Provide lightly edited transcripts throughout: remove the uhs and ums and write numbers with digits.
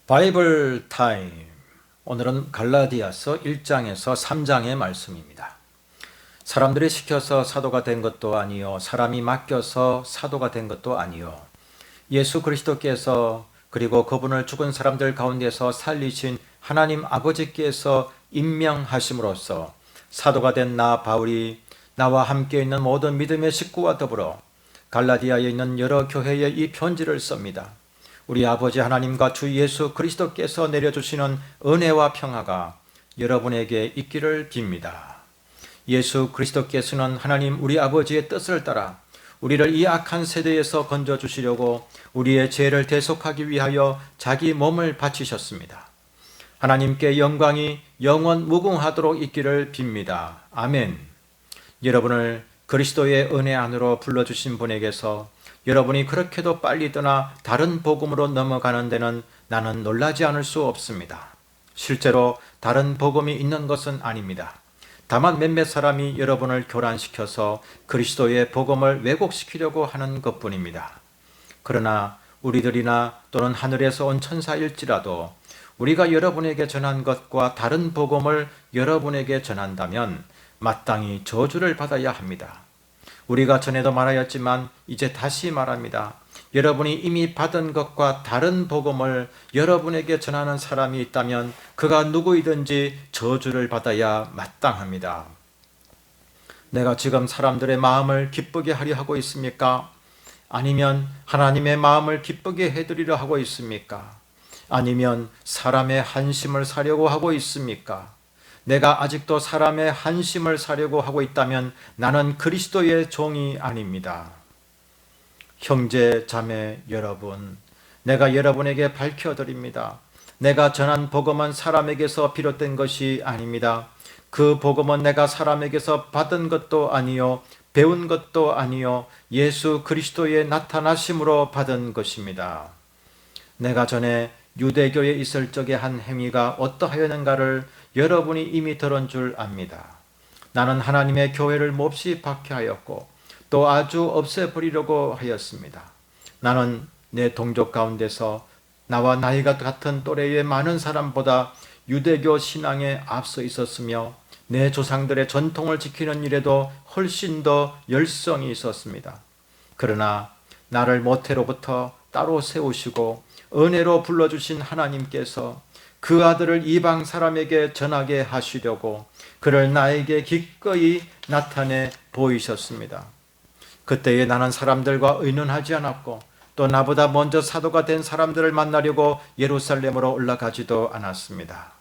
바이블 타임. 오늘은 갈라디아서 1장에서 3장의 말씀입니다. 사람들이 시켜서 사도가 된 것도 아니요 사람이 맡겨서 사도가 된 것도 아니요 예수 그리스도께서 그리고 그분을 죽은 사람들 가운데서 살리신 하나님 아버지께서 임명하심으로써 사도가 된 나 바울이 나와 함께 있는 모든 믿음의 식구와 더불어 갈라디아에 있는 여러 교회에 이 편지를 씁니다. 우리 아버지 하나님과 주 예수 그리스도께서 내려주시는 은혜와 평화가 여러분에게 있기를 빕니다. 예수 그리스도께서는 하나님 우리 아버지의 뜻을 따라 우리를 이 악한 세대에서 건져주시려고 우리의 죄를 대속하기 위하여 자기 몸을 바치셨습니다. 하나님께 영광이 영원 무궁하도록 있기를 빕니다. 아멘. 여러분을 그리스도의 은혜 안으로 불러주신 분에게서 여러분이 그렇게도 빨리 떠나 다른 복음으로 넘어가는 데는 나는 놀라지 않을 수 없습니다. 실제로 다른 복음이 있는 것은 아닙니다. 다만 몇몇 사람이 여러분을 교란시켜서 그리스도의 복음을 왜곡시키려고 하는 것뿐입니다. 그러나 우리들이나 또는 하늘에서 온 천사일지라도 우리가 여러분에게 전한 것과 다른 복음을 여러분에게 전한다면 마땅히 저주를 받아야 합니다. 우리가 전에도 말하였지만 이제 다시 말합니다. 여러분이 이미 받은 것과 다른 복음을 여러분에게 전하는 사람이 있다면 그가 누구이든지 저주를 받아야 마땅합니다. 내가 지금 사람들의 마음을 기쁘게 하려 하고 있습니까? 아니면 하나님의 마음을 기쁘게 해드리려 하고 있습니까? 아니면 사람의 한심을 사려고 하고 있습니까? 내가 아직도 사람의 한심을 사려고 하고 있다면 나는 그리스도의 종이 아닙니다. 형제, 자매 여러분, 내가 여러분에게 밝혀드립니다. 내가 전한 복음은 사람에게서 비롯된 것이 아닙니다. 그 복음은 내가 사람에게서 받은 것도 아니요 배운 것도 아니요 예수 그리스도의 나타나심으로 받은 것입니다. 내가 전에 유대교에 있을 적에 한 행위가 어떠하였는가를 여러분이 이미 들은 줄 압니다. 나는 하나님의 교회를 몹시 박해하였고 또 아주 없애버리려고 하였습니다. 나는 내 동족 가운데서 나와 나이가 같은 또래의 많은 사람보다 유대교 신앙에 앞서 있었으며 내 조상들의 전통을 지키는 일에도 훨씬 더 열성이 있었습니다. 그러나 나를 모태로부터 따로 세우시고 은혜로 불러주신 하나님께서 그 아들을 이방 사람에게 전하게 하시려고 그를 나에게 기꺼이 나타내 보이셨습니다. 그때에 나는 사람들과 의논하지 않았고 또 나보다 먼저 사도가 된 사람들을 만나려고 예루살렘으로 올라가지도 않았습니다.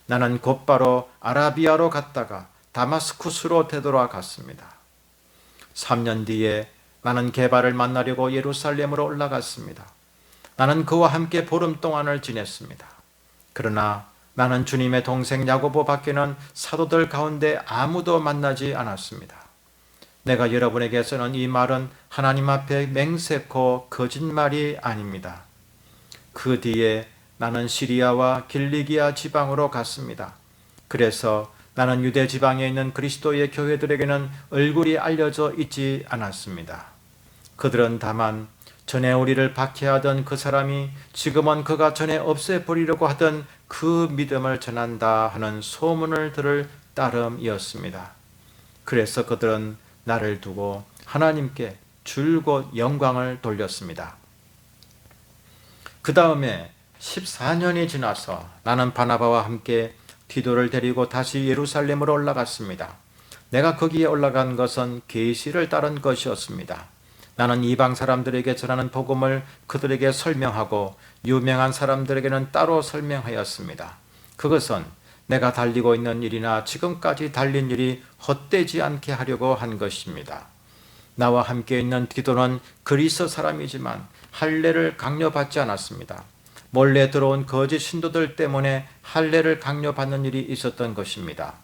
나는 곧바로 아라비아로 갔다가 다마스쿠스로 되돌아갔습니다. 3년 뒤에 나는 게바를 만나려고 예루살렘으로 올라갔습니다. 나는 그와 함께 보름 동안을 지냈습니다. 그러나 나는 주님의 동생 야고보 밖에는 사도들 가운데 아무도 만나지 않았습니다. 내가 여러분에게 쓰는 이 말은 하나님 앞에 맹세코 거짓말이 아닙니다. 그 뒤에 나는 시리아와 길리기아 지방으로 갔습니다. 그래서 나는 유대 지방에 있는 그리스도의 교회들에게는 얼굴이 알려져 있지 않았습니다. 그들은 다만 전에 우리를 박해하던 그 사람이 지금은 그가 전에 없애버리려고 하던 그 믿음을 전한다 하는 소문을 들을 따름이었습니다. 그래서 그들은 나를 두고 하나님께 줄곧 영광을 돌렸습니다. 그 다음에 14년이 지나서 나는 바나바와 함께 디도를 데리고 다시 예루살렘으로 올라갔습니다. 내가 거기에 올라간 것은 계시를 따른 것이었습니다. 나는 이방 사람들에게 전하는 복음을 그들에게 설명하고 유명한 사람들에게는 따로 설명하였습니다. 그것은 내가 달리고 있는 일이나 지금까지 달린 일이 헛되지 않게 하려고 한 것입니다. 나와 함께 있는 디도는 그리스 사람이지만 할례를 강요받지 않았습니다. 몰래 들어온 거짓 신도들 때문에 할례를 강요받는 일이 있었던 것입니다.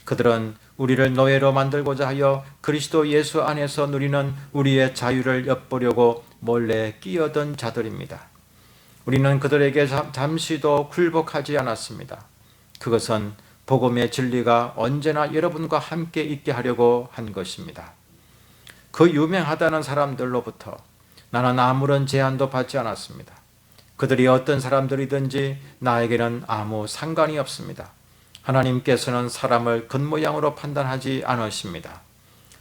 그들은 우리를 노예로 만들고자 하여 그리스도 예수 안에서 누리는 우리의 자유를 엿보려고 몰래 끼어든 자들입니다. 우리는 그들에게 잠시도 굴복하지 않았습니다. 그것은 복음의 진리가 언제나 여러분과 함께 있게 하려고 한 것입니다. 그 유명하다는 사람들로부터 나는 아무런 제한도 받지 않았습니다. 그들이 어떤 사람들이든지 나에게는 아무 상관이 없습니다. 하나님께서는 사람을 겉모양으로 판단하지 않으십니다.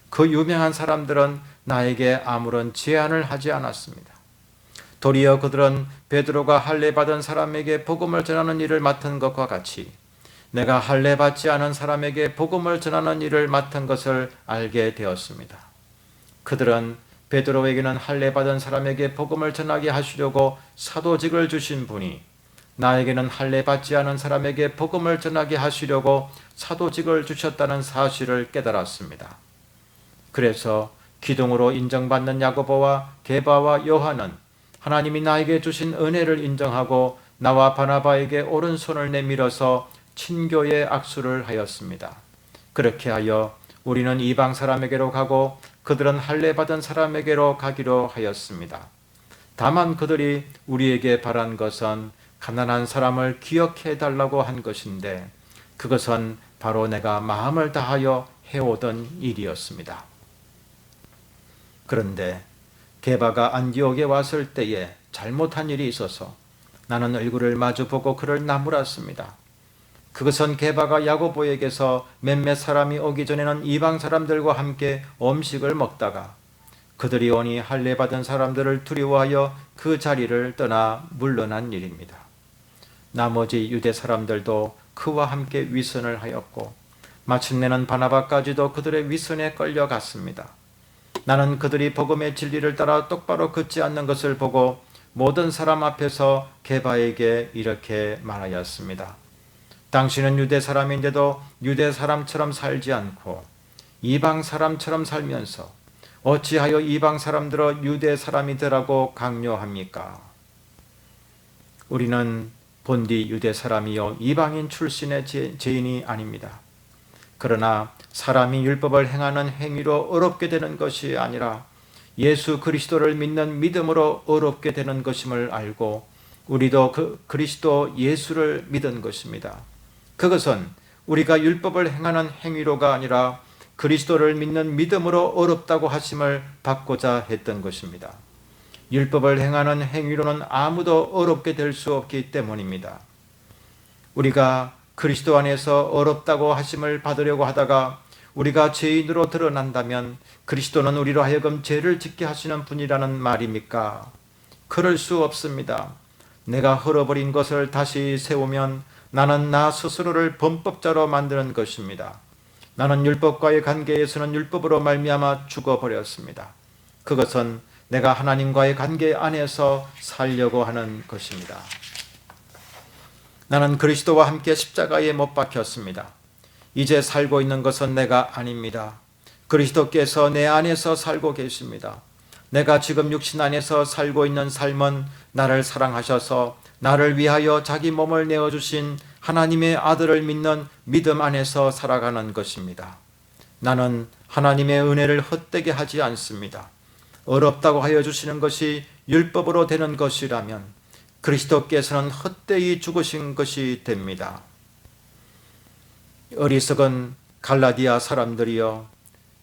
그 유명한 사람들은 나에게 아무런 제한을 하지 않았습니다. 도리어 그들은 베드로가 할례받은 사람에게 복음을 전하는 일을 맡은 것과 같이 내가 할례받지 않은 사람에게 복음을 전하는 일을 맡은 것을 알게 되었습니다. 그들은 베드로에게는 할례받은 사람에게 복음을 전하게 하시려고 사도직을 주신 분이 나에게는 할례받지 않은 사람에게 복음을 전하게 하시려고 사도직을 주셨다는 사실을 깨달았습니다. 그래서 기둥으로 인정받는 야고보와 게바와 요한은 하나님이 나에게 주신 은혜를 인정하고 나와 바나바에게 오른손을 내밀어서 친교의 악수를 하였습니다. 그렇게 하여 우리는 이방 사람에게로 가고 그들은 할례받은 사람에게로 가기로 하였습니다. 다만 그들이 우리에게 바란 것은 가난한 사람을 기억해 달라고 한 것인데 그것은 바로 내가 마음을 다하여 해오던 일이었습니다. 그런데 게바가 안디옥에 왔을 때에 잘못한 일이 있어서 나는 얼굴을 마주보고 그를 나무랐습니다. 그것은 게바가 야고보에게서 몇몇 사람이 오기 전에는 이방 사람들과 함께 음식을 먹다가 그들이 오니 할례받은 사람들을 두려워하여 그 자리를 떠나 물러난 일입니다. 나머지 유대 사람들도 그와 함께 위선을 하였고 마침내는 바나바까지도 그들의 위선에 끌려갔습니다. 나는 그들이 복음의 진리를 따라 똑바로 걷지 않는 것을 보고 모든 사람 앞에서 게바에게 이렇게 말하였습니다. 당신은 유대 사람인데도 유대 사람처럼 살지 않고 이방 사람처럼 살면서 어찌하여 이방 사람들을 유대 사람이더라고 강요합니까? 우리는 본디 유대 사람이요 이방인 출신의 죄인이 아닙니다. 그러나 사람이 율법을 행하는 행위로 어렵게 되는 것이 아니라 예수 그리스도를 믿는 믿음으로 어렵게 되는 것임을 알고 우리도 그 그리스도 예수를 믿은 것입니다. 그것은 우리가 율법을 행하는 행위로가 아니라 그리스도를 믿는 믿음으로 어렵다고 하심을 받고자 했던 것입니다. 율법을 행하는 행위로는 아무도 어렵게 될 수 없기 때문입니다. 우리가 그리스도 안에서 어렵다고 하심을 받으려고 하다가 우리가 죄인으로 드러난다면 그리스도는 우리로 하여금 죄를 짓게 하시는 분이라는 말입니까? 그럴 수 없습니다. 내가 헐어버린 것을 다시 세우면 나는 나 스스로를 범법자로 만드는 것입니다. 나는 율법과의 관계에서는 율법으로 말미암아 죽어버렸습니다. 그것은 내가 하나님과의 관계 안에서 살려고 하는 것입니다. 나는 그리스도와 함께 십자가에 못 박혔습니다. 이제 살고 있는 것은 내가 아닙니다. 그리스도께서 내 안에서 살고 계십니다. 내가 지금 육신 안에서 살고 있는 삶은 나를 사랑하셔서 나를 위하여 자기 몸을 내어주신 하나님의 아들을 믿는 믿음 안에서 살아가는 것입니다. 나는 하나님의 은혜를 헛되게 하지 않습니다. 어렵다고 하여 주시는 것이 율법으로 되는 것이라면 그리스도께서는 헛되이 죽으신 것이 됩니다. 어리석은 갈라디아 사람들이여,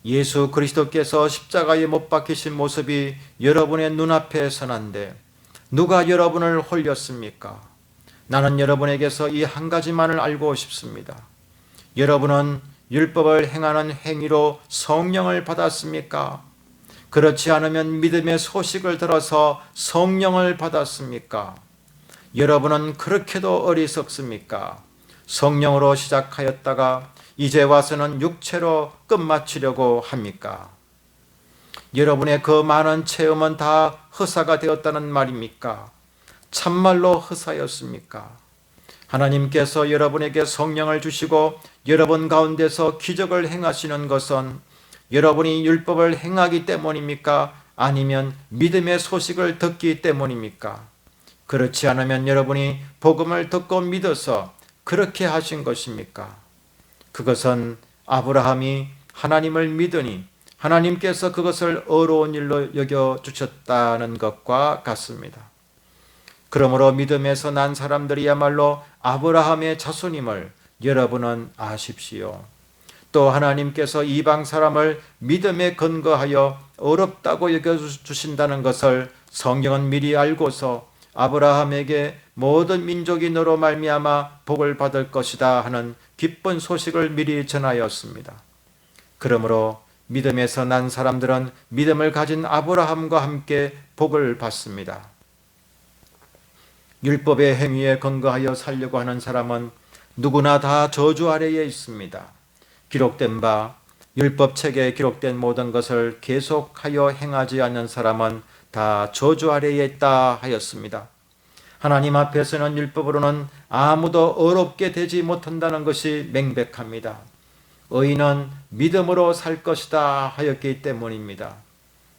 예수 그리스도께서 십자가에 못 박히신 모습이 여러분의 눈앞에 선한데 누가 여러분을 홀렸습니까? 나는 여러분에게서 이 한 가지만을 알고 싶습니다. 여러분은 율법을 행하는 행위로 성령을 받았습니까? 그렇지 않으면 믿음의 소식을 들어서 성령을 받았습니까? 여러분은 그렇게도 어리석습니까? 성령으로 시작하였다가 이제 와서는 육체로 끝마치려고 합니까? 여러분의 그 많은 체험은 다 허사가 되었다는 말입니까? 참말로 허사였습니까? 하나님께서 여러분에게 성령을 주시고 여러분 가운데서 기적을 행하시는 것은 여러분이 율법을 행하기 때문입니까? 아니면 믿음의 소식을 듣기 때문입니까? 그렇지 않으면 여러분이 복음을 듣고 믿어서 그렇게 하신 것입니까? 그것은 아브라함이 하나님을 믿으니 하나님께서 그것을 어려운 일로 여겨주셨다는 것과 같습니다. 그러므로 믿음에서 난 사람들이야말로 아브라함의 자손임을 여러분은 아십시오. 또 하나님께서 이방 사람을 믿음에 근거하여 어렵다고 여겨주신다는 것을 성경은 미리 알고서 아브라함에게 모든 민족이 너로 말미암아 복을 받을 것이다 하는 기쁜 소식을 미리 전하였습니다. 그러므로 믿음에서 난 사람들은 믿음을 가진 아브라함과 함께 복을 받습니다. 율법의 행위에 근거하여 살려고 하는 사람은 누구나 다 저주 아래에 있습니다. 기록된 바 율법책에 기록된 모든 것을 계속하여 행하지 않는 사람은 다 저주 아래에 있다 하였습니다. 하나님 앞에서는 율법으로는 아무도 어렵게 되지 못한다는 것이 명백합니다. 의인은 믿음으로 살 것이다 하였기 때문입니다.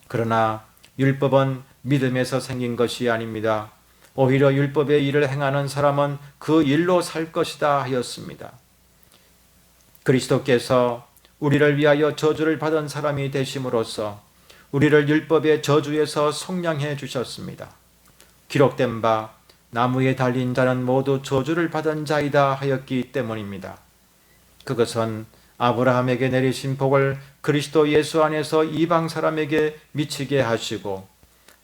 그러나 율법은 믿음에서 생긴 것이 아닙니다. 오히려 율법의 일을 행하는 사람은 그 일로 살 것이다 하였습니다. 그리스도께서 우리를 위하여 저주를 받은 사람이 되심으로써 우리를 율법의 저주에서 속량해 주셨습니다. 기록된 바 나무에 달린 자는 모두 저주를 받은 자이다 하였기 때문입니다. 그것은 아브라함에게 내리신 복을 그리스도 예수 안에서 이방 사람에게 미치게 하시고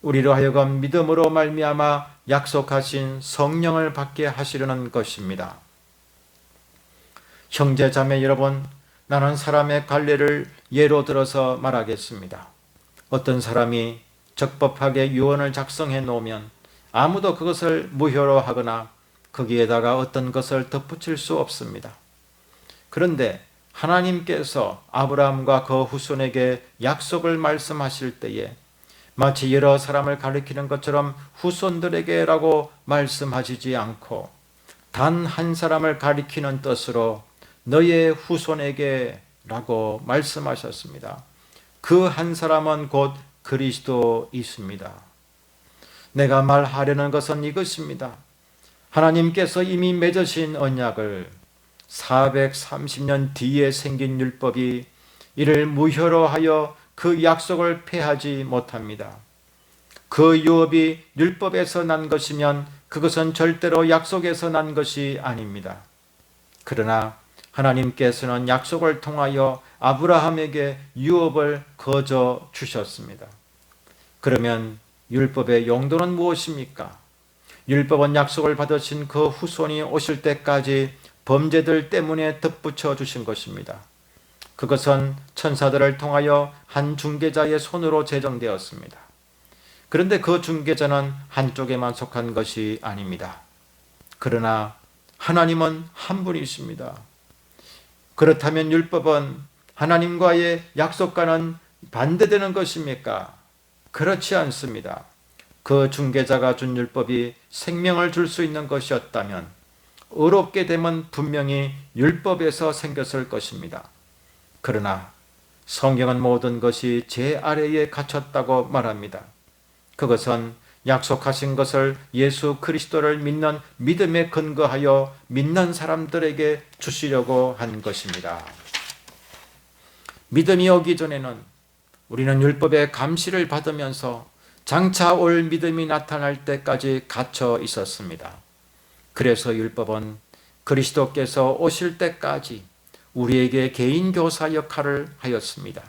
우리로 하여금 믿음으로 말미암아 약속하신 성령을 받게 하시려는 것입니다. 형제 자매 여러분, 나는 사람의 관례를 예로 들어서 말하겠습니다. 어떤 사람이 적법하게 유언을 작성해 놓으면 아무도 그것을 무효로 하거나 거기에다가 어떤 것을 덧붙일 수 없습니다. 그런데 하나님께서 아브라함과 그 후손에게 약속을 말씀하실 때에 마치 여러 사람을 가리키는 것처럼 후손들에게라고 말씀하시지 않고 단 한 사람을 가리키는 뜻으로 너의 후손에게라고 말씀하셨습니다. 그 한 사람은 곧 그리스도이십니다. 내가 말하려는 것은 이것입니다. 하나님께서 이미 맺으신 언약을 430년 뒤에 생긴 율법이 이를 무효로 하여 그 약속을 폐하지 못합니다. 그 유업이 율법에서 난 것이면 그것은 절대로 약속에서 난 것이 아닙니다. 그러나 하나님께서는 약속을 통하여 아브라함에게 유업을 거저 주셨습니다. 그러면 율법의 용도는 무엇입니까? 율법은 약속을 받으신 그 후손이 오실 때까지 범죄들 때문에 덧붙여 주신 것입니다. 그것은 천사들을 통하여 한 중개자의 손으로 제정되었습니다. 그런데 그 중개자는 한쪽에만 속한 것이 아닙니다. 그러나 하나님은 한 분이십니다. 그렇다면 율법은 하나님과의 약속과는 반대되는 것입니까? 그렇지 않습니다. 그 중개자가 준 율법이 생명을 줄 수 있는 것이었다면 의롭게 됨은 분명히 율법에서 생겼을 것입니다. 그러나 성경은 모든 것이 제 아래에 갇혔다고 말합니다. 그것은 약속하신 것을 예수 그리스도를 믿는 믿음에 근거하여 믿는 사람들에게 주시려고 한 것입니다. 믿음이 오기 전에는 우리는 율법의 감시를 받으면서 장차 올 믿음이 나타날 때까지 갇혀 있었습니다. 그래서 율법은 그리스도께서 오실 때까지 우리에게 개인 교사 역할을 하였습니다.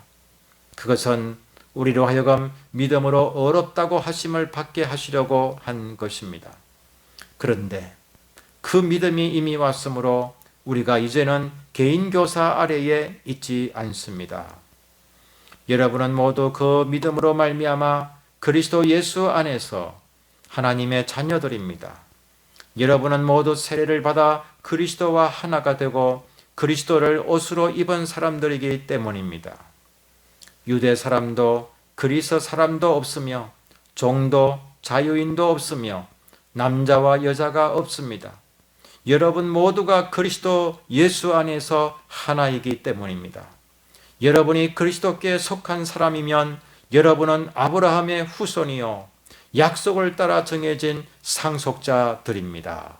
그것은 우리로 하여금 믿음으로 어렵다고 하심을 받게 하시려고 한 것입니다. 그런데 그 믿음이 이미 왔으므로 우리가 이제는 개인 교사 아래에 있지 않습니다. 여러분은 모두 그 믿음으로 말미암아 그리스도 예수 안에서 하나님의 자녀들입니다. 여러분은 모두 세례를 받아 그리스도와 하나가 되고 그리스도를 옷으로 입은 사람들이기 때문입니다. 유대 사람도 그리스 사람도 없으며 종도 자유인도 없으며 남자와 여자가 없습니다. 여러분 모두가 그리스도 예수 안에서 하나이기 때문입니다. 여러분이 그리스도께 속한 사람이면 여러분은 아브라함의 후손이요 약속을 따라 정해진 상속자들입니다.